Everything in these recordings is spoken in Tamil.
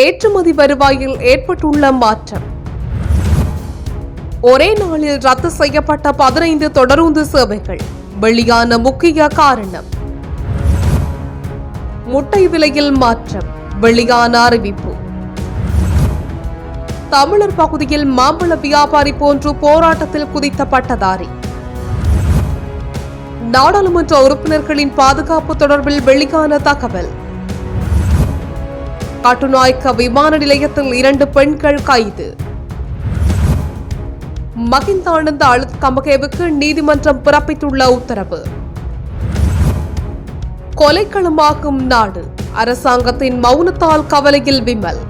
ஏற்றுமதி வருவாயில் ஏற்பட்டுள்ள மாற்றம். ஒரே நாளில் ரத்து செய்யப்பட்ட 15 தொடருந்து சேவைகள் வெளியான முக்கிய காரணம். முட்டை விலையில் மாற்றம் வெளியான அறிவிப்பு. தமிழர் பகுதியில் மாம்பழ வியாபாரி போன்று போராட்டத்தில் குதித்த பட்டதாரி. நாடாளுமன்ற உறுப்பினர்களின் பாதுகாப்பு தொடர்பில் வெளியான தகவல். கட்டுநாயக்க விமான நிலையத்தில் 2 பெண்கள் கைது. மகிந்தானந்த அழுத்கமகேவுக்கு நீதிமன்றம் பிறப்பித்துள்ள உத்தரவு. கொலைக்களமாகும் நாடு, அரசாங்கத்தின் மௌனத்தால் கவலையில் விமல்.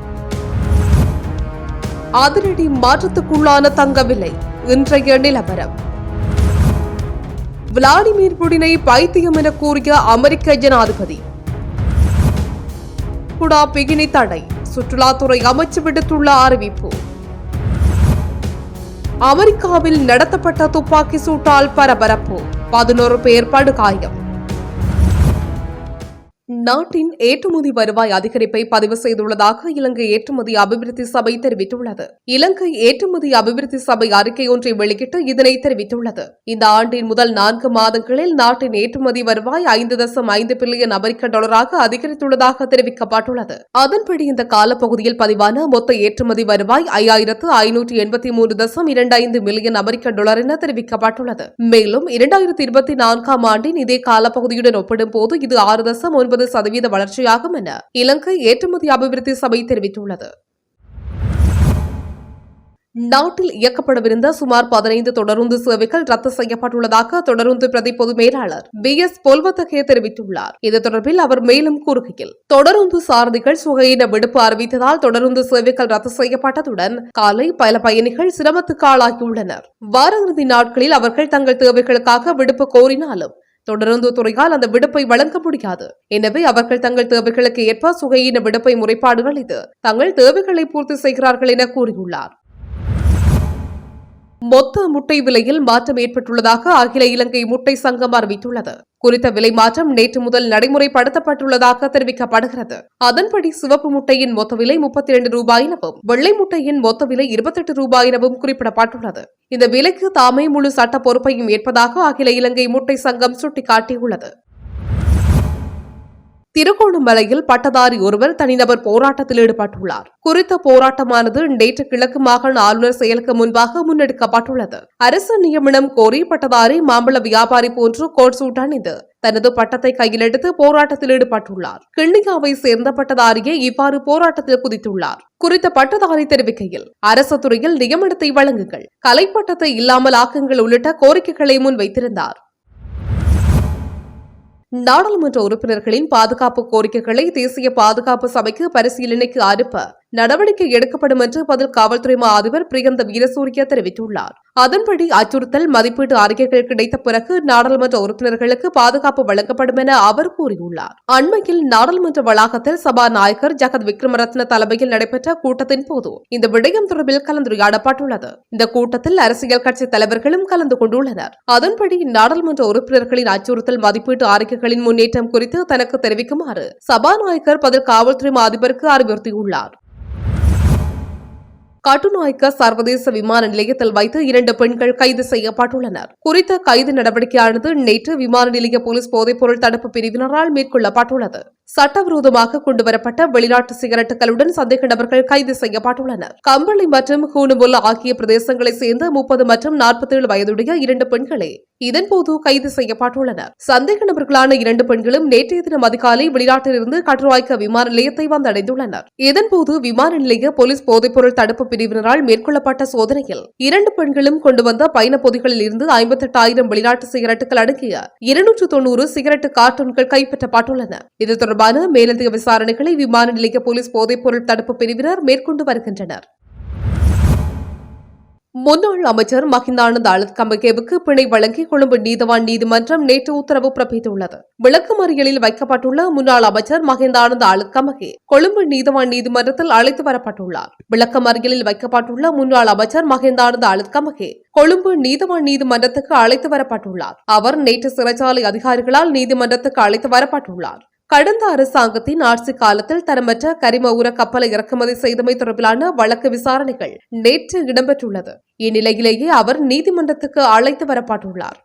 அதிரடி மாற்றத்துக்குள்ளான தங்க விலை, இன்றைய நிலவரம். விளாடிமிர் புடினை பைத்தியம் என கூறிய அமெரிக்க ஜனாதிபதி. குடா பிகினி தடை, சுற்றுலாத்துறை அமைச்சு விடுத்துள்ள அறிவிப்பு. அமெரிக்காவில் நடத்தப்பட்ட துப்பாக்கி சூட்டால் பரபரப்பு, 11 பேர் படுகாயம். நாட்டின் ஏற்றுமதி வருவாய் அதிகரிப்பை பதிவு செய்துள்ளதாக இலங்கை ஏற்றுமதி அபிவிருத்தி சபை தெரிவித்துள்ளது. இலங்கை ஏற்றுமதி அபிவிருத்தி சபை அறிக்கை ஒன்றை வெளியிட்டு இதனை தெரிவித்துள்ளது. இந்த ஆண்டின் முதல் 4 மாதங்களில் நாட்டின் ஏற்றுமதி வருவாய் 5.5 பில்லியன் அமெரிக்க டாலராக அதிகரித்துள்ளதாக தெரிவிக்கப்பட்டுள்ளது. அதன்படி இந்த காலப்பகுதியில் பதிவான மொத்த ஏற்றுமதி வருவாய் 5583.25 மில்லியன் அமெரிக்க டாலர் என தெரிவிக்கப்பட்டுள்ளது. மேலும் 2024ஆம் ஆண்டின் இதே காலப்பகுதியுடன் ஒப்பிடும்போது இது 6.9% வளர்ச்சியாகும் என இலங்கை ஏற்றுமதி அபிவிருத்தி சபை தெரிவித்துள்ளது. நாட்டில் இயக்கப்படவிருந்த சுமார் 15 தொடருந்து சேவைகள் ரத்து செய்யப்பட்டுள்ளதாக தொடருந்து பிரதி பொது மேலாளர் BS பொல்வத்தகே தெரிவித்துள்ளார். இது தொடர்பில் அவர் மேலும் கூறுகையில், தொடருந்து சாரதிகள் சுகையின விடுப்பு அறிவித்ததால் தொடருந்து சேவைகள் ரத்து செய்யப்பட்டதுடன் காலை பல பயணிகள் சிரமத்துக்கு ஆளாகியுள்ளனர். வார இறுதி நாட்களில் அவர்கள் தங்கள் தேவைகளுக்காக விடுப்பு கோரினாலும் தொடருந்து துறையால் அந்த விடுப்பை வழங்க முடியாது. எனவே அவர்கள் தங்கள் தேவைகளுக்கு ஏற்ப சுகையின விடுப்பை முறைப்பாடுகள் இது தங்கள் தேவைகளை பூர்த்தி செய்கிறார்கள் என கூறியுள்ளார். மொத்த முட்டை விலையில் மாற்றம் ஏற்பட்டுள்ளதாக அகில இலங்கை முட்டை சங்கம் அறிவித்துள்ளது. குறித்த விலை மாற்றம் நேற்று முதல் நடைமுறைப்படுத்தப்பட்டுள்ளதாக தெரிவிக்கப்படுகிறது. அதன்படி சிவப்பு முட்டையின் மொத்த விலை 32 ரூபாய் எனவும் வெள்ளை முட்டையின் மொத்த விலை 28 ரூபாய் எனவும் குறிப்பிடப்பட்டுள்ளது. இந்த விலைக்கு தாமே முழு சட்ட பொறுப்பையும் ஏற்பதாக அகில இலங்கை முட்டை சங்கம் சுட்டிக்காட்டியுள்ளது. திருகோணமலையில் பட்டதாரி ஒருவர் தனிநபர் போராட்டத்தில் ஈடுபட்டுள்ளார். குறித்த போராட்டமானது நேற்று கிழக்கு மாகாண ஆளுநர் செயலுக்கு முன்பாக முன்னெடுக்கப்பட்டுள்ளது. அரசு நியமனம் கோரி பட்டதாரி மாம்பழ வியாபாரி போன்று கோட் சூட் அணிந்து தனது பட்டத்தை கையில் எடுத்து போராட்டத்தில் ஈடுபட்டுள்ளார். கிண்ணியாவை சேர்ந்த பட்டதாரியே இவ்வாறு போராட்டத்தில் குதித்துள்ளார். குறித்த பட்டதாரி தெரிவிக்கையில், அரசு துறையில் நியமனத்தை வழங்குங்கள், கலைப்பட்டத்தை இல்லாமல் ஆக்குங்கள் உள்ளிட்ட கோரிக்கைகளை முன்வைத்திருந்தார். நாடாளுமன்ற உறுப்பினர்களின் பாதுகாப்பு கோரிக்கைகளை தேசிய பாதுகாப்பு சபைக்கு பரிசீலனைக்கு அனுப்ப நடவடிக்கை எடுக்கப்படும் என்று பதில் காவல்துறை மா அதிபர் பிரியந்த வீரசூரிய தெரிவித்துள்ளார். அதன்படி அச்சுறுத்தல் மதிப்பீட்டு அறிக்கைகள் கிடைத்த பிறகு நாடாளுமன்ற உறுப்பினர்களுக்கு பாதுகாப்பு வழங்கப்படும் என அவர் கூறியுள்ளார். அண்மையில் நாடாளுமன்ற வளாகத்தில் சபாநாயகர் ஜகத் விக்ரமரத்ன தலைமையில் நடைபெற்ற கூட்டத்தின் போது இந்த விடயம் தொடர்பில் கலந்துரையாடப்பட்டுள்ளது. இந்த கூட்டத்தில் அரசியல் கட்சி தலைவர்களும் கலந்து கொண்டுள்ளனர். அதன்படி நாடாளுமன்ற உறுப்பினர்களின் அச்சுறுத்தல் மதிப்பீட்டு அறிக்கைகளின் முன்னேற்றம் குறித்து தனக்கு தெரிவிக்குமாறு சபாநாயகர் பதில் காவல்துறை மா அதிபருக்கு அறிவுறுத்தியுள்ளார். கட்டுநாயக்க சர்வதேச விமான நிலையத்தில் வைத்து 2 பெண்கள் கைது செய்யப்பட்டுள்ளனர். குறித்த கைது நடவடிக்கையானது நேற்று விமான நிலைய போலீஸ் போதைப்பொருள் தடுப்பு பிரிவினரால் மேற்கொள்ளப்பட்டுள்ளது. சட்டவிரோதமாக கொண்டுவரப்பட்ட வெளிநாட்டு சிகரெட்டுகளுடன் சந்தேக நபர்கள் கைது செய்யப்பட்டுள்ளனர். கம்பளி மற்றும் ஹூனுமுல் ஆகிய பிரதேசங்களைச் சேர்ந்த 30 மற்றும் 47 வயதுடைய 2 பெண்களே இதன்போது கைது செய்யப்பட்டுள்ளனர். சந்தேக நபர்களான 2 பெண்களும் நேற்றைய தினம் அதிகாலை வெளிநாட்டிலிருந்து கட்டுநாயக்க விமான நிலையத்தை வந்தடைந்துள்ளனர். இதன்போது விமான நிலைய போலீஸ் போதைப்பொருள் தடுப்பு பிரிவினரால் மேற்கொள்ளப்பட்ட சோதனையில் 2 பெண்களும் கொண்டு வந்த பயண பொதிகளில் இருந்து 58,000 வெளிநாட்டு சிகரெட்டுகள் அடங்கிய 290 சிகரெட்டு கார்ட்டூன்கள் கைப்பற்றப்பட்டுள்ளன. இது தொடர்பான மேலதிக விசாரணைகளை விமான நிலைய போலீஸ் போதைப்பொருள் தடுப்பு பிரிவினர் மேற்கொண்டு வருகின்றனர். முன்னாள் அமைச்சர் மகிந்தானந்த அழுத்கமகேவுக்கு பிணை வழங்கி கொழும்பு நீதவான் நீதிமன்றம் நேற்று உத்தரவு பிறப்பித்துள்ளது. விளக்கமறியலில் வைக்கப்பட்டுள்ள முன்னாள் அமைச்சர் மகிந்தானந்த அழுத்கமகே கொழும்பு நீதவான் நீதிமன்றத்தில் அழைத்து வரப்பட்டுள்ளார். விளக்கமறியலில் வைக்கப்பட்டுள்ள முன்னாள் அமைச்சர் மகிந்தானந்த அழுத்கமகே கொழும்பு நீதவான் நீதிமன்றத்துக்கு அழைத்து வரப்பட்டுள்ளார். அவர் நேற்று சிறைச்சாலை அதிகாரிகளால் நீதிமன்றத்துக்கு அழைத்து வரப்பட்டுள்ளார். கடந்த அரசாங்கத்தின் ஆட்சி காலத்தில் தரமற்ற கரிம உர கப்பலை இறக்குமதி செய்தமை தொடர்பிலான வழக்கு விசாரணைகள் நேற்று இடம்பெற்றுள்ளது. இந்நிலையிலேயே அவர் நீதிமன்றத்துக்கு அழைத்து வரப்பட்டுள்ளார்.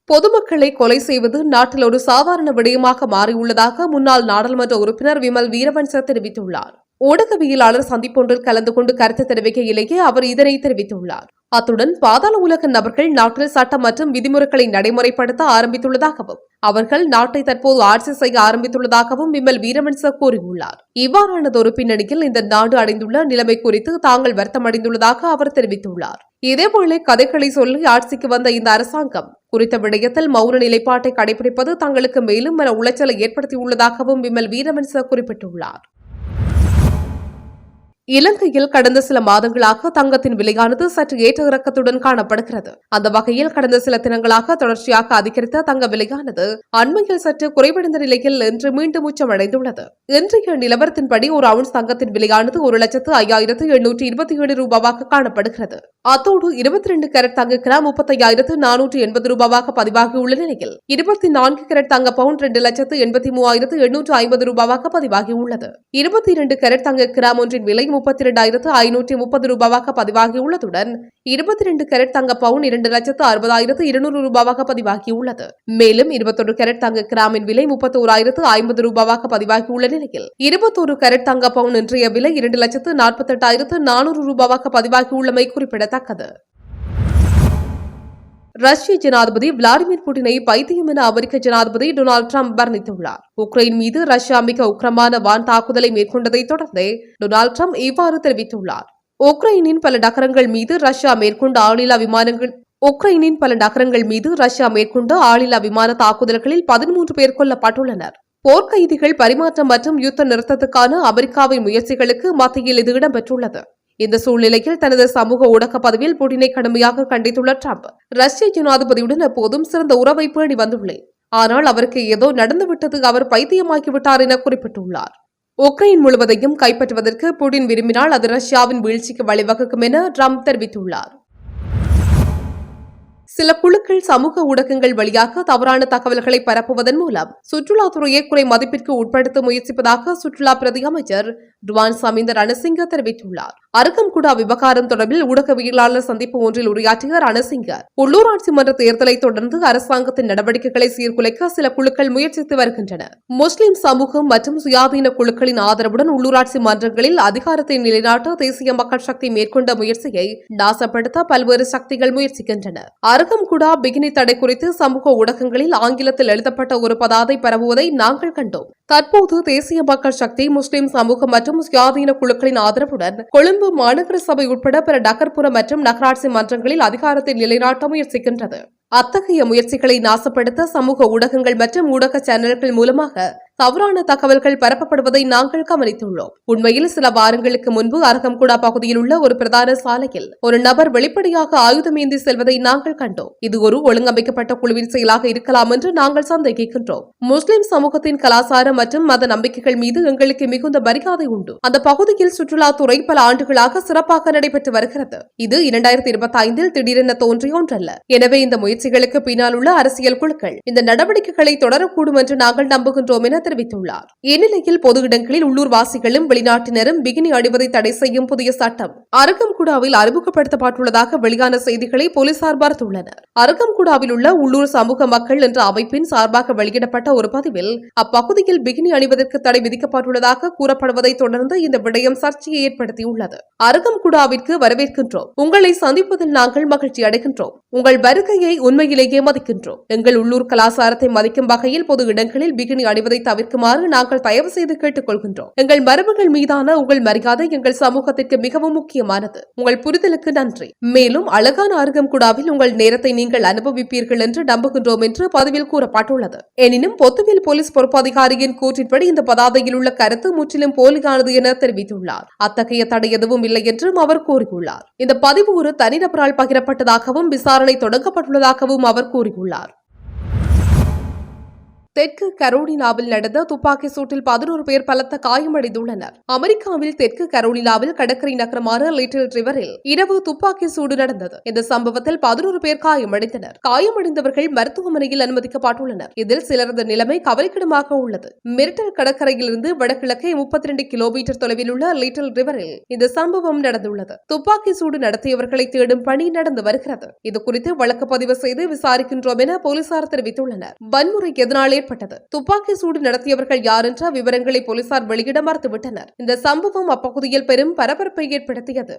பொதுமக்களை கொலை செய்வது நாட்டில் ஒரு சாதாரண விடயமாக மாறியுள்ளதாக முன்னாள் நாடாளுமன்ற உறுப்பினர் விமல் வீரவன்ச தெரிவித்துள்ளார். ஊடகவியலாளர் சந்திப்பொன்றில் கலந்து கொண்டு கருத்து தெரிவிக்கையிலேயே அவர் இதனை தெரிவித்துள்ளார். அத்துடன் பாதாள உலக நபர்கள் நாட்டில் சட்டம் மற்றும் விதிமுறைகளை நடைமுறைப்படுத்த ஆரம்பித்துள்ளதாகவும் அவர்கள் நாட்டை தற்போது ஆட்சி செய்ய ஆரம்பித்துள்ளதாகவும் விமல் வீரவன்ச கூறியுள்ளார். இவ்வாறானதொரு பின்னணியில் இந்த நாடு அடைந்துள்ள நிலைமை குறித்து தாங்கள் வருத்தமடைந்துள்ளதாக அவர் தெரிவித்துள்ளார். இதேபோல கதைகளை சொல்லி ஆட்சிக்கு வந்த இந்த அரசாங்கம் குறித்த விடயத்தில் மௌன நிலைப்பாட்டை கடைபிடிப்பது தங்களுக்கு மேலும் மன உளைச்சலை ஏற்படுத்தியுள்ளதாகவும் விமல் வீரவன்ச குறிப்பிட்டுள்ளார். இலங்கையில் கடந்த சில மாதங்களாக தங்கத்தின் விலையானது சற்று ஏற்ற இறக்கத்துடன் காணப்படுகிறது. அந்த வகையில் கடந்த சில தினங்களாக தொடர்ச்சியாக அதிகரித்த தங்க விலையானது அண்மையில் சற்று குறைவடைந்த நிலையில் இன்று மீண்டும் உச்சமடைந்துள்ளது. இன்றைய நிலவரத்தின்படி ஒரு அவுன்ஸ் தங்கத்தின் விலையானது 1,05,827 ரூபாவாக காணப்படுகிறது. அத்தோடு 22 கேரட் தங்க கிராம் 35,480 ரூபாவாக பதிவாகியுள்ள நிலையில் 24 கேரட் தங்க பவுண்ட் 2,83,850 ரூபாவாக பதிவாகியுள்ளது. 22 கேரட் தங்க கிராம் ஒன்றின் விலை 32,530 ரூபாவாக பதிவாகியுள்ளதுடன் 22 கேரட் தங்க பவுன் 2,60,200 ரூபாவாக பதிவாகியுள்ளது. மேலும் 21 கேரட் தங்க கிராமின் விலை 31,050 ரூபாவாக பதிவாகியுள்ள நிலையில் 21 கேரட் தங்க பவுன் இன்றைய விலை 2,48,400 ரூபாவாக பதிவாகியுள்ளமை குறிப்பிடத்தக்கது. ரஷ்ய ஜனாதிபதி விளாடிமிர் புட்டினை பைத்தியம் என அமெரிக்க ஜனாதிபதி டொனால்டு டிரம்ப் வர்ணித்துள்ளார். உக்ரைன் மீது ரஷ்யா மிக உக்கிரமான வான் தாக்குதலை மேற்கொண்டதை தொடர்ந்து டொனால்டு டிரம்ப் இவ்வாறு தெரிவித்துள்ளார். உக்ரைனின் பல நகரங்கள் மீது ரஷ்யா மேற்கொண்ட ஆளில்லா விமான தாக்குதல்களில் 13 பேர் கொல்லப்பட்டுள்ளனர். போர்க்கைதிகள் பரிமாற்றம் மற்றும் யுத்த நிறுத்தத்துக்கான அமெரிக்காவின் முயற்சிகளுக்கு மத்தியில் இது இடம்பெற்றுள்ளது. இந்த சூழ்நிலையில் தனது சமூக ஊடக பதிவில் புட்டினை கடுமையாக கண்டித்துள்ள டிரம்ப், ரஷ்ய ஜனாதிபதியுடன் எப்போதும் சிறந்த உறவை பேணி வந்துள்ளேன், ஆனால் அவருக்கு ஏதோ நடந்துவிட்டது, அவர் பைத்தியமாக்கிவிட்டார் என குறிப்பிட்டுள்ளார். உக்ரைன் முழுவதையும் கைப்பற்றுவதற்கு புட்டின் விரும்பினால் அது ரஷ்யாவின் வீழ்ச்சிக்கு வழிவகுக்கும் என டிரம்ப் தெரிவித்துள்ளார். சில குழுக்கள் சமூக ஊடகங்கள் வழியாக தவறான தகவல்களை பரப்புவதன் மூலம் சுற்றுலாத்துறையை குறை மதிப்பிற்கு உட்படுத்த முயற்சிப்பதாக சுற்றுலா பிரதி அமைச்சர் டுவான் சமீந்த ரணசிங்க தெரிவித்துள்ளார். அருகம்குடா விவகாரம் தொடர்பில் ஊடகவியலாளர் சந்திப்பு ஒன்றில் உரையாற்றிய ரணசிங்க, உள்ளூராட்சி மன்ற தேர்தலை தொடர்ந்து அரசாங்கத்தின் நடவடிக்கைகளை சீர்குலைக்க சில குழுக்கள் முயற்சித்து வருகின்றன. முஸ்லிம் சமூகம் மற்றும் சுயாதீன குழுக்களின் ஆதரவுடன் உள்ளூராட்சி மன்றங்களில் அதிகாரத்தை நிலைநாட்ட தேசிய மக்கள் சக்தி மேற்கொண்ட முயற்சியை நாசப்படுத்த பல்வேறு சக்திகள் முயற்சிக்கின்றன. அருகம்குடா பிகினி தடை குறித்து சமூக ஊடகங்களில் ஆங்கிலத்தில் எழுதப்பட்ட ஒரு பதாதை பரவுவதை நாங்கள் கண்டோம். தற்போது தேசிய மக்கள் சக்தி முஸ்லிம் சமூகம் மற்றும் சுயாதீன குழுக்களின் ஆதரவுடன் கொழும்பு மாநகர சபை உட்பட பிற நகர்ப்புற மற்றும் நகராட்சி மன்றங்களில் அதிகாரத்தை நிலைநாட்ட முயற்சிக்கின்றது. அத்தகைய முயற்சிகளை நாசப்படுத்த சமூக ஊடகங்கள் மற்றும் ஊடக சேனல்கள் மூலமாக தவறான தகவல்கள் பரப்பப்படுவதை நாங்கள் கவனித்துள்ளோம். உண்மையில் சில வாரங்களுக்கு முன்பு அருகம்குடா பகுதியில் உள்ள ஒரு பிரதான சாலையில் ஒரு நபர் வெளிப்படையாக ஆயுதம் ஏந்தி செல்வதை நாங்கள் கண்டோம். இது ஒரு ஒழுங்கமைக்கப்பட்ட குழுவின் செயலாக இருக்கலாம் என்று நாங்கள் சந்தேகிக்கின்றோம். முஸ்லிம் சமூகத்தின் கலாச்சாரம் மற்றும் மத நம்பிக்கைகள் மீது எங்களுக்கு மிகுந்த மரியாதை உண்டு. அந்த பகுதியில் சுற்றுலாத்துறை பல ஆண்டுகளாக சிறப்பாக நடைபெற்று வருகிறது. இது 2025 திடீரென தோன்றிய ஒன்றல்ல. எனவே இந்த முயற்சிகளுக்கு பின்னால் உள்ள அரசியல் குழுக்கள் இந்த நடவடிக்கைகளை தொடரக்கூடும் என்று நாங்கள் நம்புகின்றோம் என தெரிவித்துள்ளார். இந்நிலையில் பொது இடங்களில் உள்ளூர்வாசிகளும் வெளிநாட்டினரும் பிகினி அணிவதை தடை செய்யும் புதிய சட்டம் அருகம்குடாவில் அறிமுகப்படுத்தப்பட்டுள்ளதாக வெளியான செய்திகளை போலீசார் பார்த்துள்ளனர். அருகம்குடாவில் உள்ள உள்ளூர் சமூக மக்கள் என்ற அமைப்பின் சார்பாக வெளியிடப்பட்ட ஒரு பதிவில் அப்பகுதியில் பிகினி அணிவதற்கு தடை விதிக்கப்பட்டுள்ளதாக கூறப்படுவதை தொடர்ந்து இந்த விடயம் சர்ச்சையை ஏற்படுத்தியுள்ளது. அருகம்குடாவிற்கு வரவேற்கின்றோம். உங்களை சந்திப்பதில் நாங்கள் மகிழ்ச்சி அடைகின்றோம். உங்கள் வருகையை உண்மையிலேயே மதிக்கின்றோம். எங்கள் உள்ளூர் கலாச்சாரத்தை மதிக்கும் வகையில் பொது இடங்களில் பிகினி அணிவதை தவிர்க்குமாறு நாங்கள் தயவு செய்து கேட்டுக் கொள்கின்றோம். எங்கள் மரபுகள் மீதான உங்கள் மரியாதை எங்கள் சமூகத்திற்கு மிகவும் முக்கியமானது. உங்கள் புரிதலுக்கு நன்றி. மேலும் அழகான அருகம்குடாவில் உங்கள் நேரத்தை நீங்கள் அனுபவிப்பீர்கள் என்று நம்புகின்றோம் என்று பதிவில் கூறப்பட்டுள்ளது. எனினும் பொத்துவில் போலீஸ் பொறுப்பு அதிகாரியின் கூற்றின்படி இந்த பதாதையில் உள்ள கருத்து முற்றிலும் போலியானது என தெரிவித்துள்ளார். அத்தகைய தடை எதுவும் இல்லை என்றும் அவர் கூறியுள்ளார். இந்த பதிவு ஒரு தனிநபரால் பகிரப்பட்டதாகவும் விசாரணை தொடங்கப்பட்டுள்ளதாகவும் அவர் கூறியுள்ளார். தெற்கு கரோலினாவில் நடந்த துப்பாக்கி சூட்டில் 11 பேர் பலத்த காயமடைந்துள்ளனர். அமெரிக்காவில் தெற்கு கரோலினாவில் கடற்கரை நகரமான லிட்டில் ரிவரில் இரவு துப்பாக்கி சூடு நடந்தது. இந்த சம்பவத்தில் 11 பேர் காயமடைந்தனர். காயமடைந்தவர்கள் மருத்துவமனையில் அனுமதிக்கப்பட்டுள்ளனர். இதில் சிலரது நிலைமை கவலைக்கிடமாக உள்ளது. மெரிட்டல் கடற்கரையிலிருந்து வடகிழக்கே 32 கிலோமீட்டர் தொலைவில் உள்ள லிட்டில் ரிவரில் இந்த சம்பவம் நடந்துள்ளது. துப்பாக்கி சூடு நடத்தியவர்களை தேடும் பணி நடந்து வருகிறது. இதுகுறித்து வழக்கு பதிவு செய்து விசாரிக்கின்றோம் என போலீசார் தெரிவித்துள்ளனர். வன்முறை எதனால் ஏற்பட்டது? துப்பாக்கி சூடு நடத்தியவர்கள் யார் என்ற விவரங்களை போலீசார் வெளியிட மறுத்துவிட்டனர். இந்த சம்பவம் அப்பகுதியில் பெரும் பரபரப்பை ஏற்படுத்தியது.